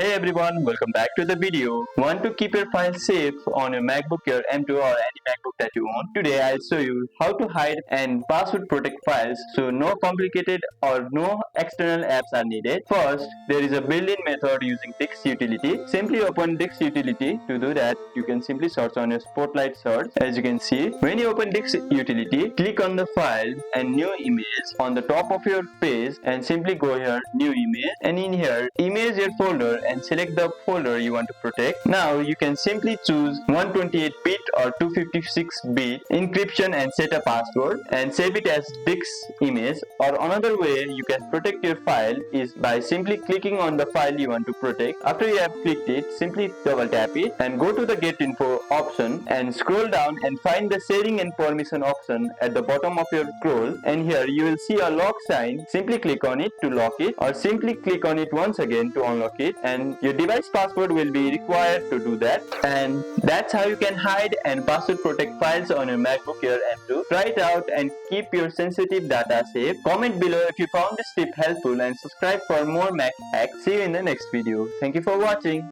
Hey everyone, welcome back to the video. Want to keep your files safe on your MacBook, your M2 or any MacBook that you own? Today I'll show you how to hide and password protect files so no complicated or no external apps are needed. First, there is a built-in method using Dix utility. Simply open Dix utility. To do that, you can simply search on your Spotlight search. As you can see, when you open Dix utility, click on the file and new image on the top of your page and simply go here, new image, and in here, image your folder and select the folder you want to protect. Now you can simply choose 128-bit or 256-bit encryption and set a password and save it as Dix image. Or another way you can protect your file is by simply clicking on the file you want to protect. After you have clicked it, simply double tap it and go to the Get Info option and scroll down and find the sharing and permission option at the bottom of your scroll, and here you will see a lock sign. Simply click on it to lock it or simply click on it once again to unlock it, and your device password will be required to do that. And that's how you can hide and password protect files on your MacBook Air M2. Try it out and keep your sensitive data safe. Comment below if you found this tip helpful and subscribe for more Mac hacks. See you in the next video. Thank you for watching.